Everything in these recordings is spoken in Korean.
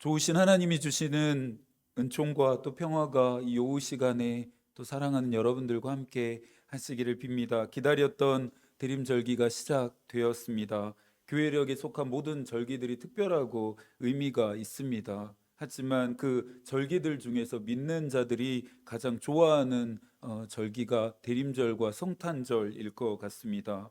좋으신 하나님이 주시는 은총과 또 평화가 이 오후 시간에 또 사랑하는 여러분들과 함께 하시기를 빕니다. 기다렸던 대림절기가 시작되었습니다. 교회력에 속한 모든 절기들이 특별하고 의미가 있습니다. 하지만 그 절기들 중에서 믿는 자들이 가장 좋아하는 절기가 대림절과 성탄절일 것 같습니다.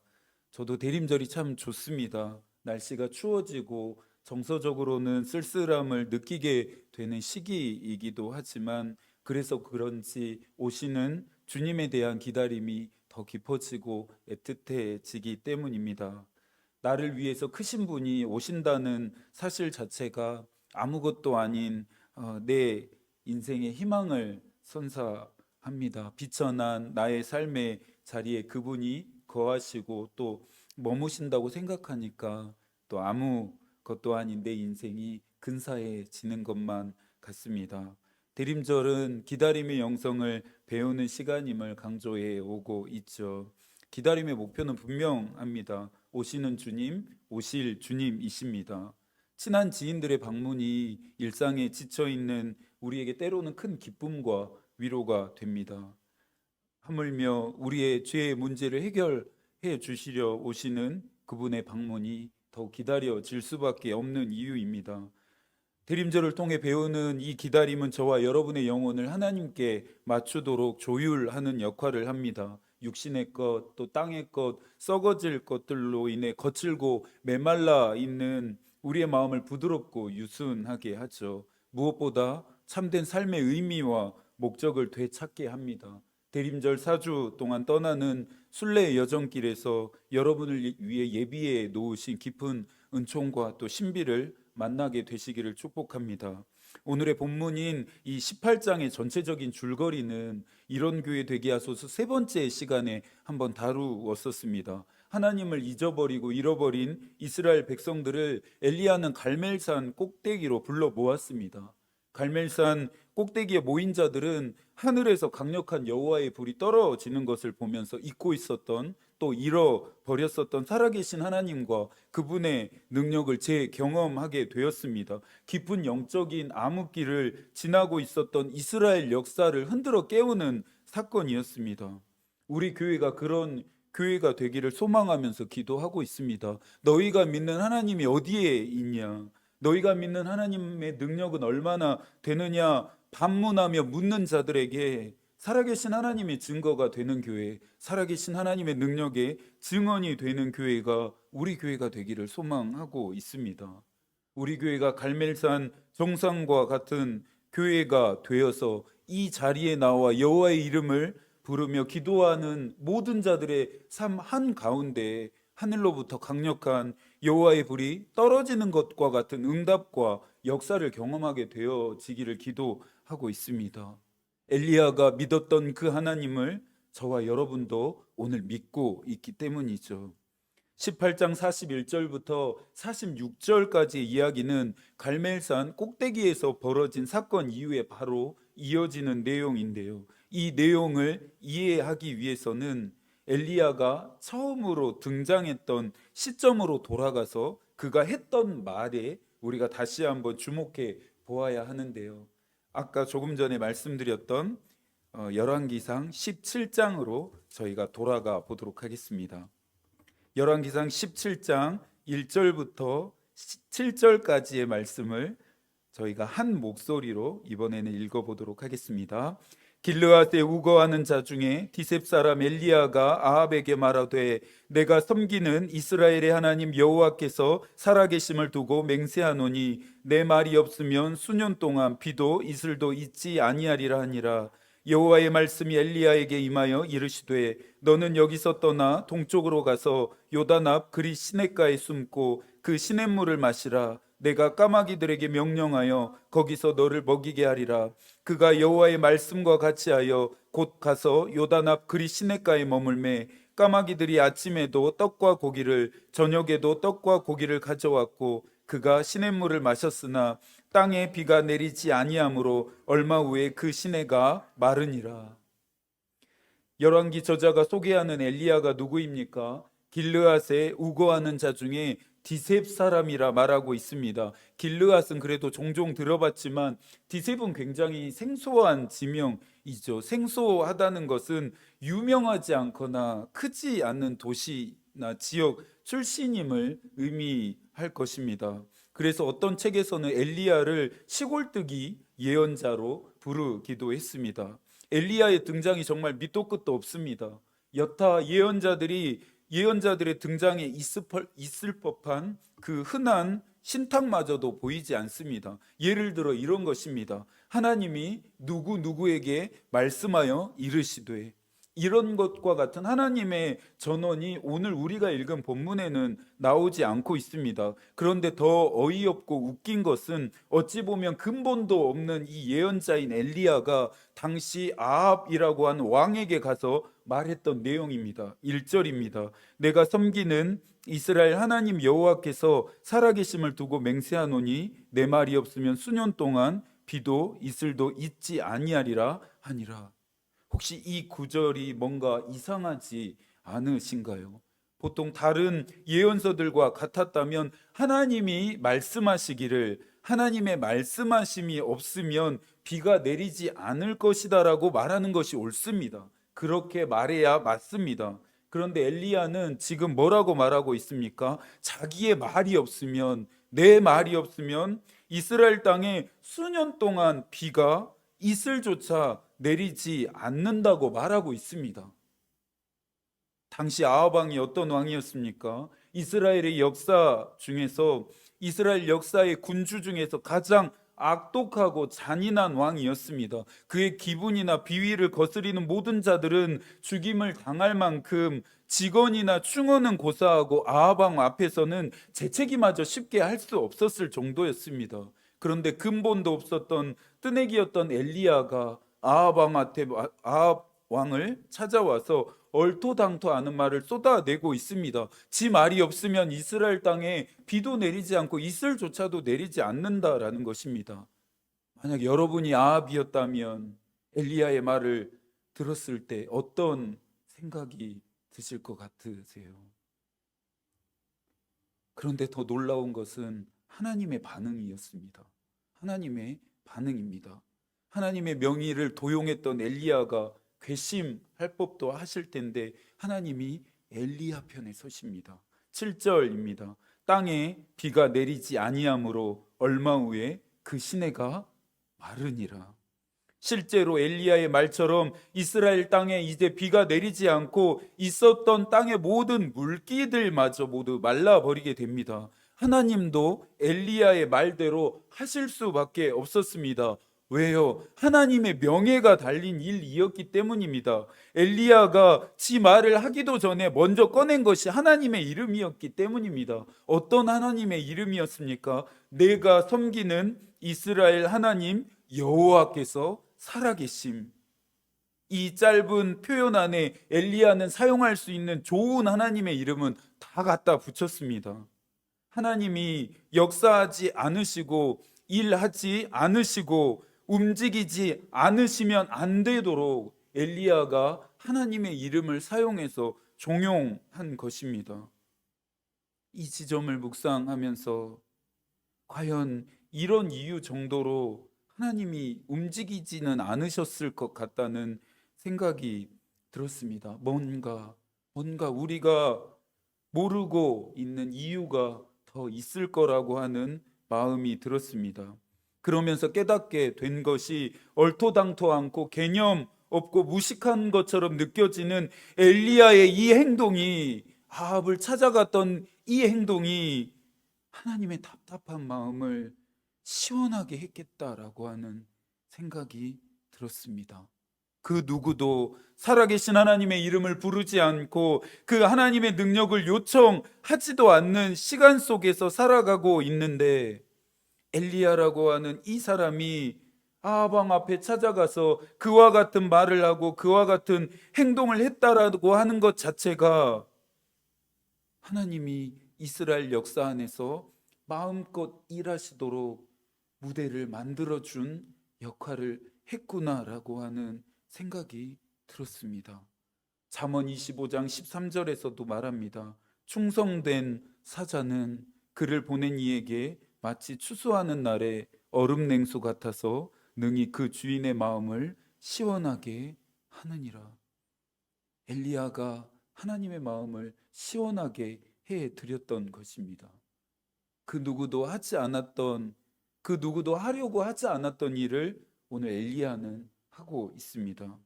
저도 대림절이 참 좋습니다. 날씨가 추워지고 정서적으로는 쓸쓸함을 느끼게 되는 시기이기도 하지만 그래서 그런지 오시는 주님에 대한 기다림이 더 깊어지고 애틋해지기 때문입니다. 나를 위해서 크신 분이 오신다는 사실 자체가 아무것도 아닌 내 인생의 희망을 선사합니다. 비천한 나의 삶의 자리에 그분이 거하시고 또 머무신다고 생각하니까 또 아무것도 아닌 내 인생이 근사해지는 것만 같습니다. 대림절은 기다림의 영성을 배우는 시간임을 강조해 오고 있죠. 기다림의 목표는 분명합니다. 오시는 주님, 오실 주님이십니다. 친한 지인들의 방문이 일상에 지쳐 있는 우리에게 때로는 큰 기쁨과 위로가 됩니다. 하물며 우리의 죄의 문제를 해결해 주시려 오시는 그분의 방문이 더욱 기다려질 수밖에 없는 이유입니다. 대림절을 통해 배우는 이 기다림은 저와 여러분의 영혼을 하나님께 맞추도록 조율하는 역할을 합니다. 육신의 것, 또 땅의 것, 썩어질 것들로 인해 거칠고 메말라 있는 우리의 마음을 부드럽고 유순하게 하죠. 무엇보다 참된 삶의 의미와 목적을 되찾게 합니다. 대림절 4주 동안 떠나는 순례의 여정길에서 여러분을 위해 예비해 놓으신 깊은 은총과 또 신비를 만나게 되시기를 축복합니다. 오늘의 본문인 이 18장의 전체적인 줄거리는 이런 교회 되게 하소서 세 번째 시간에 한번 다루었었습니다. 하나님을 잊어버리고 잃어버린 이스라엘 백성들을 엘리야는 갈멜산 꼭대기로 불러 모았습니다. 갈멜산 꼭대기에 모인 자들은 하늘에서 강력한 여호와의 불이 떨어지는 것을 보면서 잊고 있었던, 또 잃어버렸었던 살아계신 하나님과 그분의 능력을 재경험하게 되었습니다. 깊은 영적인 암흑기를 지나고 있었던 이스라엘 역사를 흔들어 깨우는 사건이었습니다. 우리 교회가 그런 교회가 되기를 소망하면서 기도하고 있습니다. 너희가 믿는 하나님이 어디에 있냐? 너희가 믿는 하나님의 능력은 얼마나 되느냐? 반문하며 묻는 자들에게 살아계신 하나님의 증거가 되는 교회, 살아계신 하나님의 능력의 증언이 되는 교회가 우리 교회가 되기를 소망하고 있습니다. 우리 교회가 갈멜산 정상과 같은 교회가 되어서 이 자리에 나와 여호와의 이름을 부르며 기도하는 모든 자들의 삶 한가운데 하늘로부터 강력한 여호와의 불이 떨어지는 것과 같은 응답과 역사를 경험하게 되어지기를 기도하고 있습니다. 엘리야가 믿었던 그 하나님을 저와 여러분도 오늘 믿고 있기 때문이죠. 18장 41절부터 46절까지의 이야기는 갈멜산 꼭대기에서 벌어진 사건 이후에 바로 이어지는 내용인데요. 이 내용을 이해하기 위해서는 엘리야가 처음으로 등장했던 시점으로 돌아가서 그가 했던 말에 우리가 다시 한번 주목해 보아야 하는데요. 아까 조금 전에 말씀드렸던 열왕기상 17장으로 저희가 돌아가 보도록 하겠습니다. 열왕기상 17장 1절부터 7절까지의 말씀을 저희가 한 목소리로 이번에는 읽어보도록 하겠습니다. 길르앗에 우거하는 자 중에 디셉 사람 엘리야가 아합에게 말하되 내가 섬기는 이스라엘의 하나님 여호와께서 살아계심을 두고 맹세하노니 내 말이 없으면 수년 동안 비도 이슬도 있지 아니하리라 하니라. 여호와의 말씀이 엘리야에게 임하여 이르시되 너는 여기서 떠나 동쪽으로 가서 요단 앞 그리 시냇가에 숨고 그 시냇물을 마시라. 내가 까마귀들에게 명령하여 거기서 너를 먹이게 하리라. 그가 여호와의 말씀과 같이 하여 곧 가서 요단 앞 그리 시냇가에 머물매 까마귀들이 아침에도 떡과 고기를 저녁에도 떡과 고기를 가져왔고 그가 시냇물을 마셨으나 땅에 비가 내리지 아니하므로 얼마 후에 그 시내가 마르니라. 열왕기 저자가 소개하는 엘리야가 누구입니까? 길르앗에 우거하는 자 중에 디셉 사람이라 말하고 있습니다. 길르앗은 그래도 종종 들어봤지만 디셉은 굉장히 생소한 지명이죠. 생소하다는 것은 유명하지 않거나 크지 않는 도시나 지역 출신임을 의미할 것입니다. 그래서 어떤 책에서는 엘리야를 시골뜨기 예언자로 부르기도 했습니다. 엘리야의 등장이 정말 밑도 끝도 없습니다. 여타 예언자들의 등장에 있을 법한 그 흔한 신탁마저도 보이지 않습니다. 예를 들어 이런 것입니다. 하나님이 누구에게 말씀하여 이르시되, 이런 것과 같은 하나님의 전언이 오늘 우리가 읽은 본문에는 나오지 않고 있습니다. 그런데 더 어이없고 웃긴 것은 어찌 보면 근본도 없는 이 예언자인 엘리야가 당시 아합이라고 하는 왕에게 가서 말했던 내용입니다. 1절입니다. 내가 섬기는 이스라엘 하나님 여호와께서 살아계심을 두고 맹세하노니 내 말이 없으면 수년 동안 비도 이슬도 있지 아니하리라 하니라. 혹시 이 구절이 뭔가 이상하지 않으신가요? 보통 다른 예언서들과 같았다면 하나님이 말씀하시기를, 하나님의 말씀하심이 없으면 비가 내리지 않을 것이다라고 말하는 것이 옳습니다. 그렇게 말해야 맞습니다. 그런데 엘리야는 지금 뭐라고 말하고 있습니까? 자기의 말이 없으면, 내 말이 없으면 이스라엘 땅에 수년 동안 비가 이슬조차 내리지 않는다고 말하고 있습니다. 당시 아합 왕이 어떤 왕이었습니까? 이스라엘 역사의 군주 중에서 가장 악독하고 잔인한 왕이었습니다. 그의 기분이나 비위를 거스리는 모든 자들은 죽임을 당할 만큼 직언이나 충언은 고사하고 아합 왕 앞에서는 재채기마저 쉽게 할 수 없었을 정도였습니다. 그런데 근본도 없었던 뜨내기였던 엘리야가 아합 왕을 찾아와서 얼토당토하는 말을 쏟아내고 있습니다. 지 말이 없으면 이스라엘 땅에 비도 내리지 않고 이슬조차도 내리지 않는다라는 것입니다. 만약 여러분이 아합이었다면 엘리야의 말을 들었을 때 어떤 생각이 드실 것 같으세요? 그런데 더 놀라운 것은 하나님의 반응이었습니다. 하나님의 반응입니다. 하나님의 명의를 도용했던 엘리야가 괘씸할 법도 하실 텐데 하나님이 엘리야 편에 서십니다. 7절입니다. 땅에 비가 내리지 아니하므로 얼마 후에 그 시내가 마르니라. 실제로 엘리야의 말처럼 이스라엘 땅에 이제 비가 내리지 않고 있었던 땅의 모든 물기들마저 모두 말라버리게 됩니다. 하나님도 엘리야의 말대로 하실 수밖에 없었습니다. 왜요? 하나님의 명예가 달린 일이었기 때문입니다. 엘리야가 지 말을 하기도 전에 먼저 꺼낸 것이 하나님의 이름이었기 때문입니다. 어떤 하나님의 이름이었습니까? 내가 섬기는 이스라엘 하나님 여호와께서 살아계심. 이 짧은 표현 안에 엘리야는 사용할 수 있는 좋은 하나님의 이름은 다 갖다 붙였습니다. 하나님이 역사하지 않으시고 일하지 않으시고 움직이지 않으시면 안 되도록 엘리야가 하나님의 이름을 사용해서 종용한 것입니다. 이 지점을 묵상하면서 과연 이런 이유 정도로 하나님이 움직이지는 않으셨을 것 같다는 생각이 들었습니다. 뭔가 우리가 모르고 있는 이유가 더 있을 거라고 하는 마음이 들었습니다. 그러면서 깨닫게 된 것이 얼토당토 않고 개념 없고 무식한 것처럼 느껴지는 엘리야의 이 행동이, 아합을 찾아갔던 이 행동이 하나님의 답답한 마음을 시원하게 했겠다라고 하는 생각이 들었습니다. 그 누구도 살아계신 하나님의 이름을 부르지 않고 그 하나님의 능력을 요청하지도 않는 시간 속에서 살아가고 있는데, 엘리야라고 하는 이 사람이 아합 왕 앞에 찾아가서 그와 같은 말을 하고 그와 같은 행동을 했다라고 하는 것 자체가 하나님이 이스라엘 역사 안에서 마음껏 일하시도록 무대를 만들어준 역할을 했구나라고 하는 생각이 들었습니다. 잠언 25장 13절에서도 말합니다. 충성된 사자는 그를 보낸 이에게 마치 추수하는 날에 얼음 냉수 같아서 능히 그 주인의 마음을 시원하게 하느니라. 엘리야가 하나님의 마음을 시원하게 해 드렸던 것입니다. 그 누구도 하지 않았던, 그 누구도 하려고 하지 않았던 일을 오늘 엘리야는 하고 있습니다.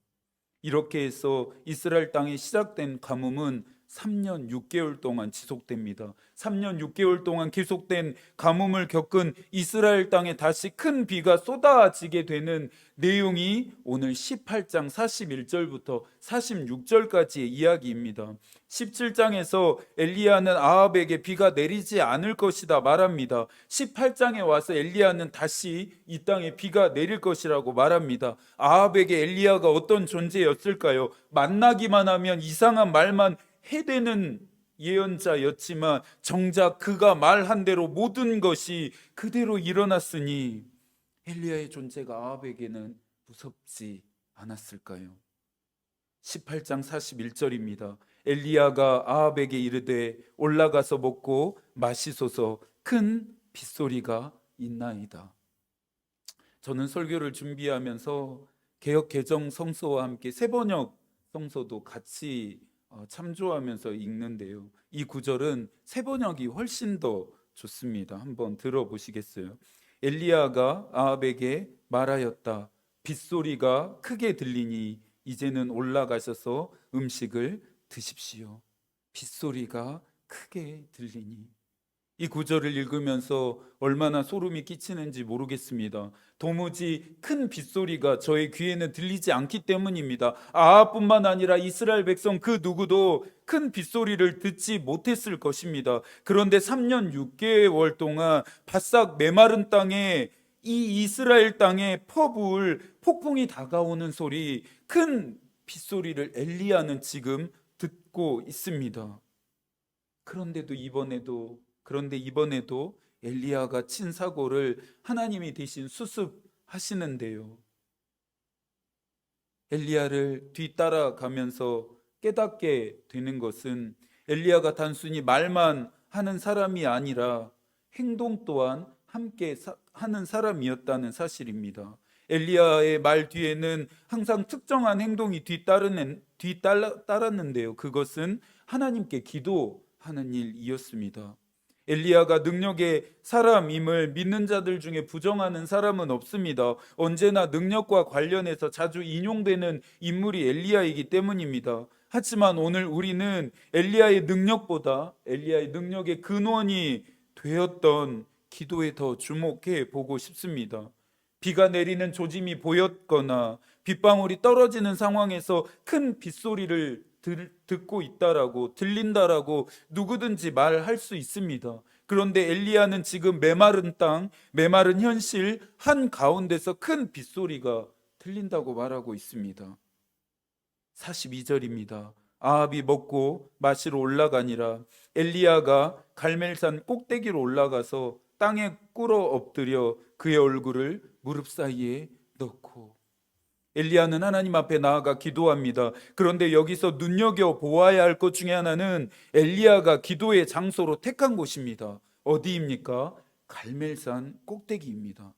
이렇게 해서 이스라엘 땅에 시작된 가뭄은 3년 6개월 동안 지속됩니다. 3년 6개월 동안 계속된 가뭄을 겪은 이스라엘 땅에 다시 큰 비가 쏟아지게 되는 내용이 오늘 18장 41절부터 46절까지의 이야기입니다. 17장에서 엘리야는 아합에게 비가 내리지 않을 것이다 말합니다. 18장에 와서 엘리야는 다시 이 땅에 비가 내릴 것이라고 말합니다. 아합에게 엘리야가 어떤 존재였을까요? 만나기만 하면 이상한 말만 해대는 예언자였지만 정작 그가 말한 대로 모든 것이 그대로 일어났으니 엘리야의 존재가 아합에게는 무섭지 않았을까요? 18장 41절입니다. 엘리야가 아합에게 이르되 올라가서 먹고 마시소서, 큰 빗소리가 있나이다. 저는 설교를 준비하면서 개역 개정 성서와 함께 세번역 성서도 같이 참조하면서 읽는데요. 이 구절은 세번역이 훨씬 더 좋습니다. 한번 들어보시겠어요? 엘리야가 아합에게 말하였다. 빗소리가 크게 들리니 이제는 올라가셔서 음식을 드십시오. 빗소리가 크게 들리니. 이 구절을 읽으면서 얼마나 소름이 끼치는지 모르겠습니다. 도무지 큰 빗소리가 저의 귀에는 들리지 않기 때문입니다. 아합뿐만 아니라 이스라엘 백성 그 누구도 큰 빗소리를 듣지 못했을 것입니다. 그런데 3년 6개월 동안 바싹 메마른 땅에, 이 이스라엘 땅에 퍼부을 폭풍이 다가오는 소리, 큰 빗소리를 엘리야는 지금 듣고 있습니다. 그런데 이번에도 엘리야가 친 사고를 하나님이 대신 수습하시는데요. 엘리야를 뒤따라가면서 깨닫게 되는 것은 엘리야가 단순히 말만 하는 사람이 아니라 행동 또한 함께 하는 사람이었다는 사실입니다. 엘리야의 말 뒤에는 항상 특정한 행동이 뒤따랐는데요. 그것은 하나님께 기도하는 일이었습니다. 엘리야가 능력의 사람임을 믿는 자들 중에 부정하는 사람은 없습니다. 언제나 능력과 관련해서 자주 인용되는 인물이 엘리야이기 때문입니다. 하지만 오늘 우리는 엘리야의 능력의 근원이 되었던 기도에 더 주목해 보고 싶습니다. 비가 내리는 조짐이 보였거나 빗방울이 떨어지는 상황에서 큰 빗소리를 듣고 있다라고, 들린다라고 누구든지 말할 수 있습니다. 그런데 엘리야는 지금 메마른 땅, 메마른 현실 한가운데서 큰 빗소리가 들린다고 말하고 있습니다. 42절입니다. 아합이 먹고 마시러 올라가니라. 엘리야가 갈멜산 꼭대기로 올라가서 땅에 꿇어 엎드려 그의 얼굴을 무릎 사이에 넣고. 엘리야는 하나님 앞에 나아가 기도합니다. 그런데 여기서 눈여겨보아야 할 것 중에 하나는 엘리야가 기도의 장소로 택한 곳입니다. 어디입니까? 갈멜산 꼭대기입니다.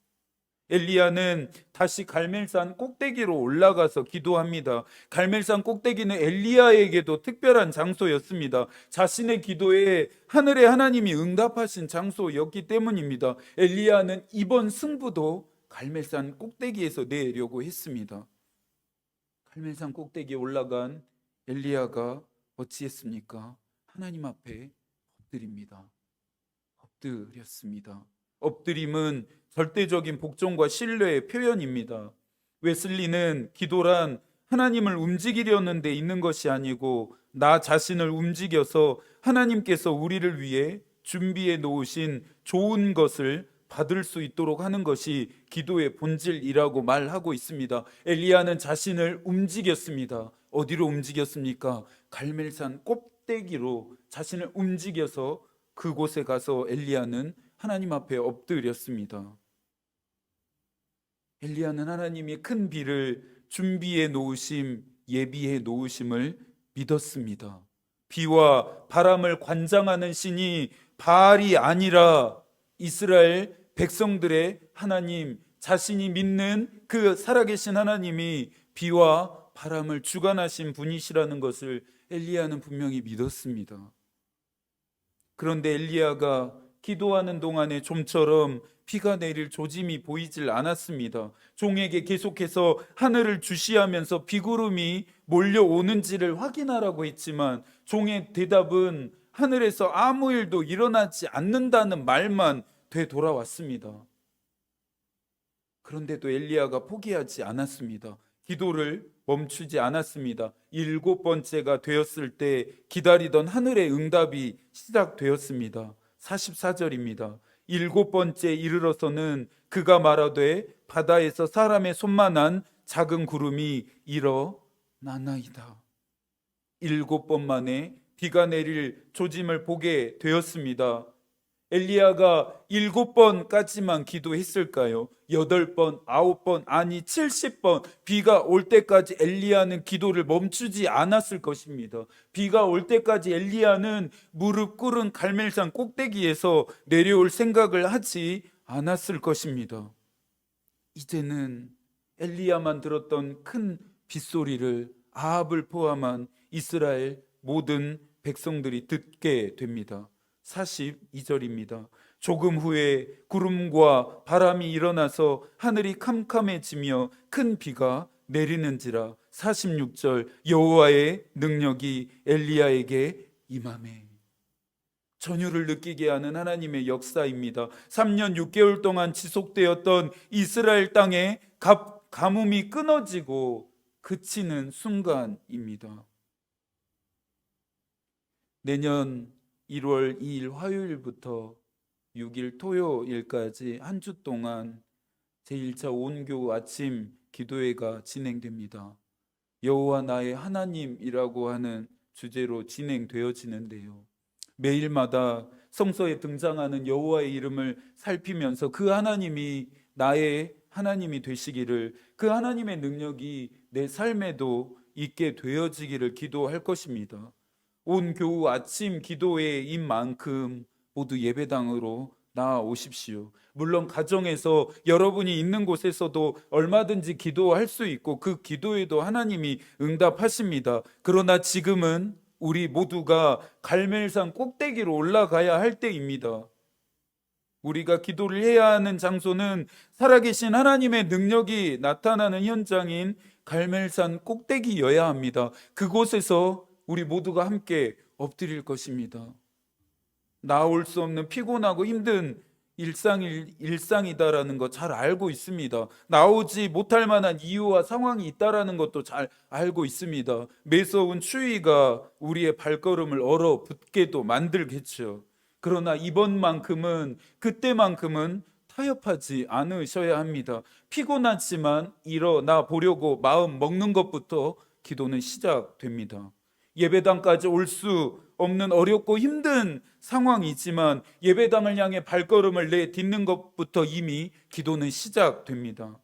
엘리야는 다시 갈멜산 꼭대기로 올라가서 기도합니다. 갈멜산 꼭대기는 엘리야에게도 특별한 장소였습니다. 자신의 기도에 하늘의 하나님이 응답하신 장소였기 때문입니다. 엘리야는 이번 승부도 갈멜산 꼭대기에서 내려고 했습니다. 갈멜산 꼭대기에 올라간 엘리야가 어찌했습니까? 하나님 앞에 엎드렸습니다. 엎드림은 절대적인 복종과 신뢰의 표현입니다. 웨슬리는 기도란 하나님을 움직이려는 데 있는 것이 아니고 나 자신을 움직여서 하나님께서 우리를 위해 준비해 놓으신 좋은 것을 받을 수 있도록 하는 것이 기도의 본질이라고 말하고 있습니다. 엘리야는 자신을 움직였습니다. 어디로 움직였습니까? 갈멜산 꼭대기로 자신을 움직여서 그곳에 가서 엘리야는 하나님 앞에 엎드렸습니다. 엘리야는 하나님이 큰 비를 준비해 놓으심, 예비해 놓으심을 믿었습니다. 비와 바람을 관장하는 신이 바알이 아니라 이스라엘 백성들의 하나님, 자신이 믿는 그 살아계신 하나님이 비와 바람을 주관하신 분이시라는 것을 엘리야는 분명히 믿었습니다. 그런데 엘리야가 기도하는 동안에 좀처럼 비가 내릴 조짐이 보이질 않았습니다. 종에게 계속해서 하늘을 주시하면서 비구름이 몰려오는지를 확인하라고 했지만 종의 대답은 하늘에서 아무 일도 일어나지 않는다는 말만 되돌아왔습니다. 그런데도 엘리야가 포기하지 않았습니다. 기도를 멈추지 않았습니다. 7번째가 되었을 때 기다리던 하늘의 응답이 시작되었습니다. 44절입니다. 7번째 이르러서는 그가 말하되 바다에서 사람의 손만한 작은 구름이 일어나나이다. 7번 만에 비가 내릴 조짐을 보게 되었습니다. 엘리야가 7번까지만 기도했을까요? 8번, 9번, 아니 70번 비가 올 때까지 엘리야는 기도를 멈추지 않았을 것입니다. 비가 올 때까지 엘리야는 무릎 꿇은 갈멜산 꼭대기에서 내려올 생각을 하지 않았을 것입니다. 이제는 엘리야만 들었던 큰 빗소리를 아합을 포함한 이스라엘 모든 백성들이 듣게 됩니다. 42절입니다. 조금 후에 구름과 바람이 일어나서 하늘이 캄캄해지며 큰 비가 내리는지라. 46절 여호와의 능력이 엘리야에게 임하매. 전율을 느끼게 하는 하나님의 역사입니다. 3년 6개월 동안 지속되었던 이스라엘 땅의 가뭄이 끊어지고 그치는 순간입니다. 내년 1월 2일 화요일부터 6일 토요일까지 한 주 동안 제1차 온교 아침 기도회가 진행됩니다. 여호와 나의 하나님이라고 하는 주제로 진행되어지는데요. 매일마다 성서에 등장하는 여호와의 이름을 살피면서 그 하나님이 나의 하나님이 되시기를, 그 하나님의 능력이 내 삶에도 있게 되어지기를 기도할 것입니다. 온 교우 아침 기도회인 만큼 모두 예배당으로 나아오십시오. 물론 가정에서 여러분이 있는 곳에서도 얼마든지 기도할 수 있고 그 기도에도 하나님이 응답하십니다. 그러나 지금은 우리 모두가 갈멜산 꼭대기로 올라가야 할 때입니다. 우리가 기도를 해야 하는 장소는 살아계신 하나님의 능력이 나타나는 현장인 갈멜산 꼭대기여야 합니다. 그곳에서 우리 모두가 함께 엎드릴 것입니다. 나올 수 없는 피곤하고 힘든 일상이다라는 거 잘 알고 있습니다. 나오지 못할 만한 이유와 상황이 있다라는 것도 잘 알고 있습니다. 매서운 추위가 우리의 발걸음을 얼어붙게도 만들겠죠. 그러나 이번만큼은, 그때만큼은 타협하지 않으셔야 합니다. 피곤하지만 일어나 보려고 마음 먹는 것부터 기도는 시작됩니다. 예배당까지 올 수 없는 어렵고 힘든 상황이지만 예배당을 향해 발걸음을 내딛는 것부터 이미 기도는 시작됩니다.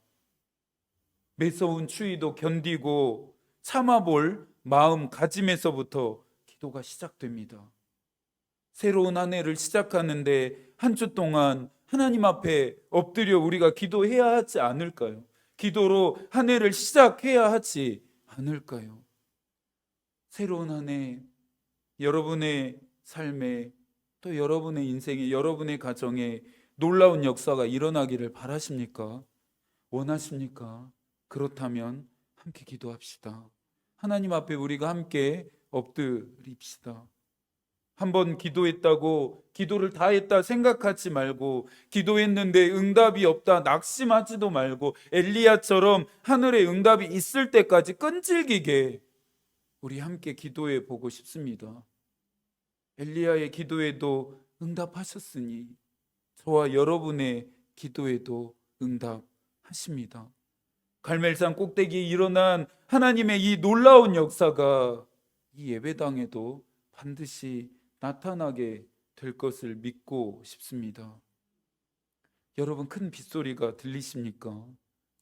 매서운 추위도 견디고 참아볼 마음가짐에서부터 기도가 시작됩니다. 새로운 한 해를 시작하는데 한 주 동안 하나님 앞에 엎드려 우리가 기도해야 하지 않을까요? 기도로 한 해를 시작해야 하지 않을까요? 새로운 한 해, 여러분의 삶에, 또 여러분의 인생에, 여러분의 가정에 놀라운 역사가 일어나기를 바라십니까? 원하십니까? 그렇다면 함께 기도합시다. 하나님 앞에 우리가 함께 엎드립시다. 한번 기도했다고 기도를 다 했다 생각하지 말고, 기도했는데 응답이 없다 낙심하지도 말고, 엘리야처럼 하늘의 응답이 있을 때까지 끈질기게 우리 함께 기도해 보고 싶습니다. 엘리야의 기도에도 응답하셨으니 저와 여러분의 기도에도 응답하십니다. 갈멜산 꼭대기에 일어난 하나님의 이 놀라운 역사가 이 예배당에도 반드시 나타나게 될 것을 믿고 싶습니다. 여러분, 큰 빗소리가 들리십니까?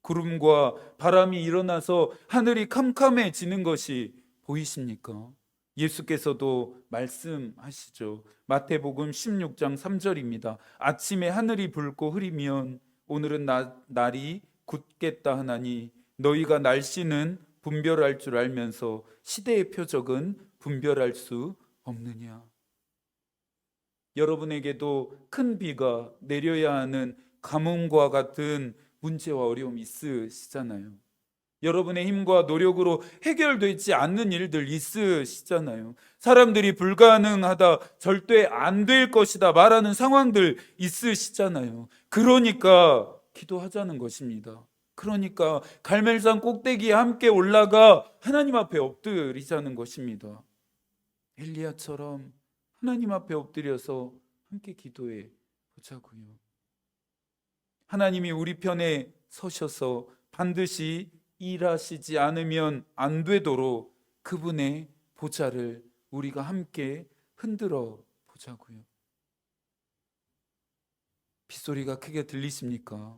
구름과 바람이 일어나서 하늘이 캄캄해지는 것이 보이십니까? 예수께서도 말씀하시죠. 마태복음 16장 3절입니다. 아침에 하늘이 붉고 흐리면 오늘은 날이 굳겠다 하나니 너희가 날씨는 분별할 줄 알면서 시대의 표적은 분별할 수 없느냐. 여러분에게도 큰 비가 내려야 하는 가뭄과 같은 문제와 어려움이 있으시잖아요. 여러분의 힘과 노력으로 해결되지 않는 일들 있으시잖아요. 사람들이 불가능하다, 절대 안 될 것이다 말하는 상황들 있으시잖아요. 그러니까 기도하자는 것입니다. 그러니까 갈멜산 꼭대기에 함께 올라가 하나님 앞에 엎드리자는 것입니다. 엘리야처럼 하나님 앞에 엎드려서 함께 기도해 보자고요. 하나님이 우리 편에 서셔서 반드시 일하시지 않으면 안 되도록 그분의 보좌를 우리가 함께 흔들어 보자고요. 빗소리가 크게 들리십니까?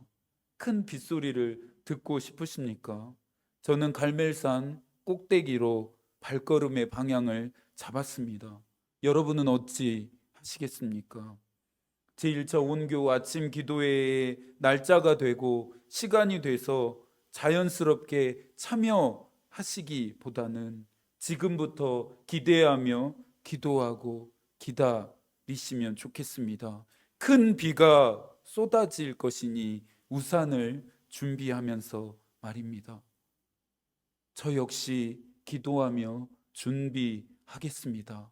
큰 빗소리를 듣고 싶으십니까? 저는 갈멜산 꼭대기로 발걸음의 방향을 잡았습니다. 여러분은 어찌 하시겠습니까? 제1차 온교 아침 기도회의 날짜가 되고 시간이 돼서 자연스럽게 참여하시기보다는 지금부터 기대하며 기도하고 기다리시면 좋겠습니다. 큰 비가 쏟아질 것이니 우산을 준비하면서 말입니다. 저 역시 기도하며 준비하겠습니다.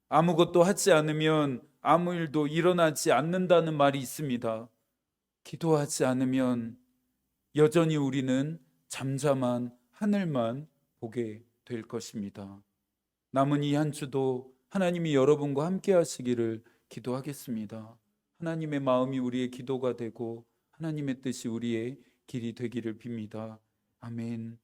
아무것도 하지 않으면 아무 일도 일어나지 않는다는 말이 있습니다. 기도하지 않으면 여전히 우리는 잠잠한 하늘만 보게 될 것입니다. 남은 이 한 주도 하나님이 여러분과 함께 하시기를 기도하겠습니다. 하나님의 마음이 우리의 기도가 되고 하나님의 뜻이 우리의 길이 되기를 빕니다. 아멘.